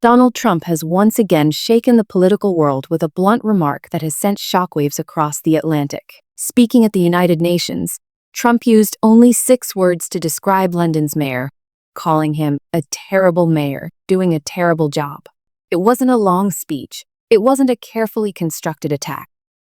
Donald Trump has once again shaken the political world with a blunt remark that has sent shockwaves across the Atlantic. Speaking at the United Nations, Trump used only 6 words to describe London's mayor, calling him a terrible mayor, doing a terrible job. It wasn't a long speech. It wasn't a carefully constructed attack.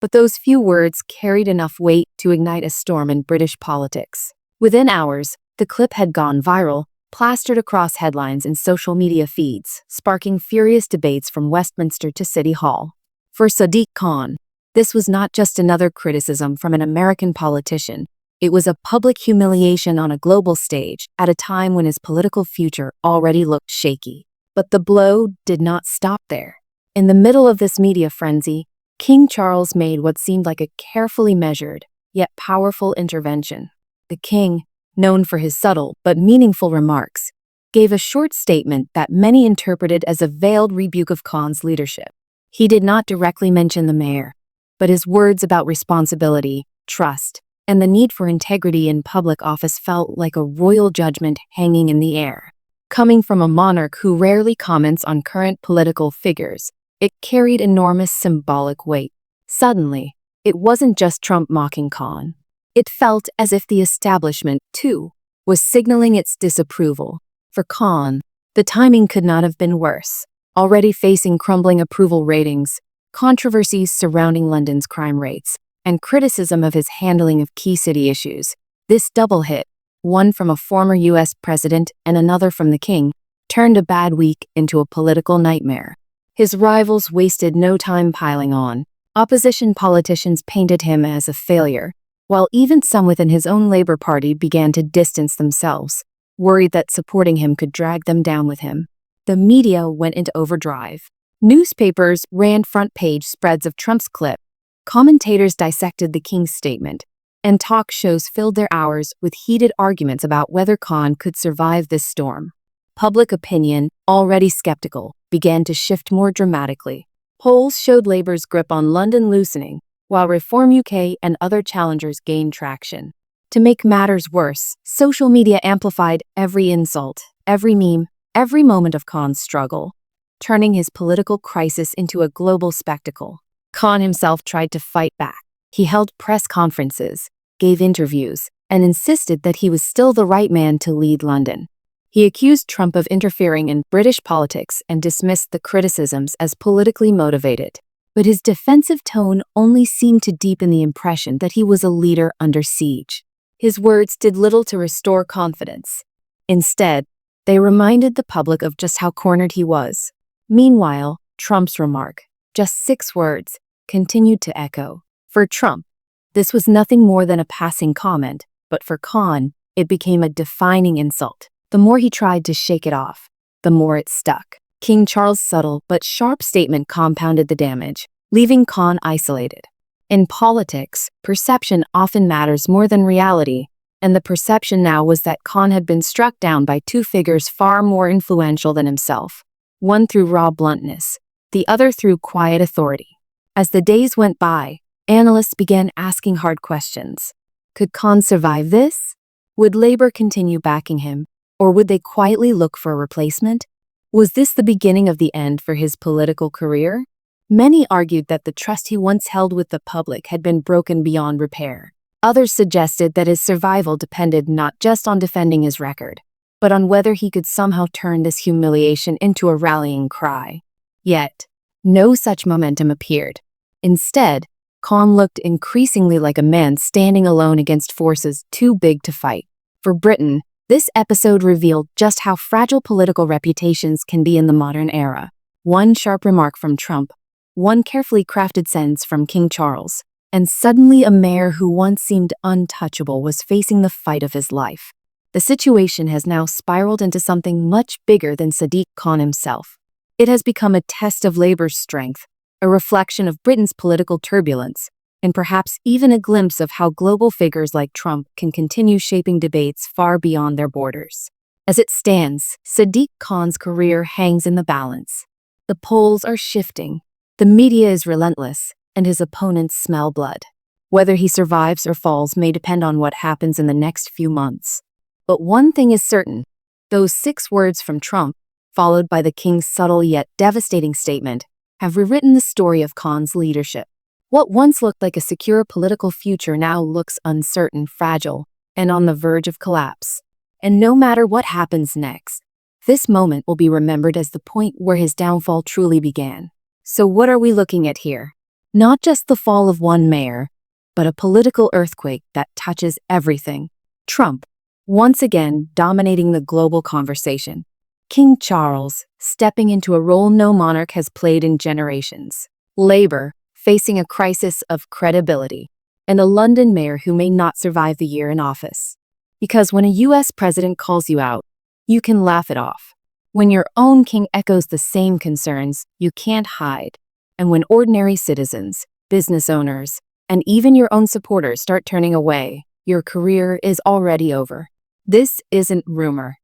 But those few words carried enough weight to ignite a storm in British politics. Within hours, the clip had gone viral, plastered across headlines and social media feeds, sparking furious debates from Westminster to City Hall. For Sadiq Khan, this was not just another criticism from an American politician. It was a public humiliation on a global stage at a time when his political future already looked shaky. But the blow did not stop there. In the middle of this media frenzy, King Charles made what seemed like a carefully measured, yet powerful intervention. The king, known for his subtle but meaningful remarks, gave a short statement that many interpreted as a veiled rebuke of Khan's leadership. He did not directly mention the mayor, but his words about responsibility, trust, and the need for integrity in public office felt like a royal judgment hanging in the air. Coming from a monarch who rarely comments on current political figures, it carried enormous symbolic weight. Suddenly, it wasn't just Trump mocking Khan. It felt as if the establishment, too, was signaling its disapproval. For Khan, the timing could not have been worse. Already facing crumbling approval ratings, controversies surrounding London's crime rates, and criticism of his handling of key city issues, this double hit, one from a former U.S. president and another from the king, turned a bad week into a political nightmare. His rivals wasted no time piling on. Opposition politicians painted him as a failure, while even some within his own Labour Party began to distance themselves, worried that supporting him could drag them down with him. The media went into overdrive. Newspapers ran front-page spreads of Trump's clip, commentators dissected the king's statement, and talk shows filled their hours with heated arguments about whether Khan could survive this storm. Public opinion, already skeptical, began to shift more dramatically. Polls showed Labour's grip on London loosening, while Reform UK and other challengers gained traction. To make matters worse, social media amplified every insult, every meme, every moment of Khan's struggle, turning his political crisis into a global spectacle. Khan himself tried to fight back. He held press conferences, gave interviews, and insisted that he was still the right man to lead London. He accused Trump of interfering in British politics and dismissed the criticisms as politically motivated. But his defensive tone only seemed to deepen the impression that he was a leader under siege. His words did little to restore confidence. Instead, they reminded the public of just how cornered he was. Meanwhile, Trump's remark, just 6 words, continued to echo. For Trump, this was nothing more than a passing comment, but for Khan, it became a defining insult. The more he tried to shake it off, the more it stuck. King Charles' subtle but sharp statement compounded the damage, leaving Khan isolated. In politics, perception often matters more than reality, and the perception now was that Khan had been struck down by 2 figures far more influential than himself, one through raw bluntness, the other through quiet authority. As the days went by, analysts began asking hard questions. Could Khan survive this? Would Labour continue backing him, or would they quietly look for a replacement? Was this the beginning of the end for his political career? Many argued that the trust he once held with the public had been broken beyond repair. Others suggested that his survival depended not just on defending his record, but on whether he could somehow turn this humiliation into a rallying cry. Yet, no such momentum appeared. Instead, Khan looked increasingly like a man standing alone against forces too big to fight. For Britain, this episode revealed just how fragile political reputations can be in the modern era. One sharp remark from Trump, one carefully crafted sentence from King Charles, and suddenly a mayor who once seemed untouchable was facing the fight of his life. The situation has now spiraled into something much bigger than Sadiq Khan himself. It has become a test of Labour's strength, a reflection of Britain's political turbulence, and perhaps even a glimpse of how global figures like Trump can continue shaping debates far beyond their borders. As it stands, Sadiq Khan's career hangs in the balance. The polls are shifting, the media is relentless, and his opponents smell blood. Whether he survives or falls may depend on what happens in the next few months. But one thing is certain, those 6 words from Trump, followed by the king's subtle yet devastating statement, have rewritten the story of Khan's leadership. What once looked like a secure political future now looks uncertain, fragile, and on the verge of collapse. And no matter what happens next, this moment will be remembered as the point where his downfall truly began. So what are we looking at here? Not just the fall of one mayor, but a political earthquake that touches everything. Trump, once again dominating the global conversation. King Charles, stepping into a role no monarch has played in generations. Labour, facing a crisis of credibility. And a London mayor who may not survive the year in office. Because when a US president calls you out, you can laugh it off. When your own king echoes the same concerns, you can't hide. And when ordinary citizens, business owners, and even your own supporters start turning away, your career is already over. This isn't rumor.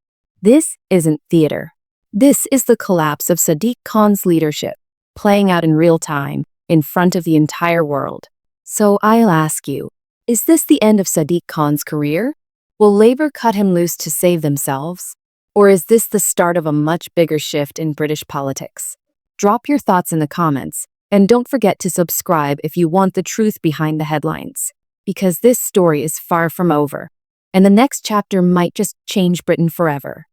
This isn't theater. This is the collapse of Sadiq Khan's leadership, playing out in real time, in front of the entire world. So I'll ask you, is this the end of Sadiq Khan's career? Will Labour cut him loose to save themselves? Or is this the start of a much bigger shift in British politics? Drop your thoughts in the comments, and don't forget to subscribe if you want the truth behind the headlines. Because this story is far from over, and the next chapter might just change Britain forever.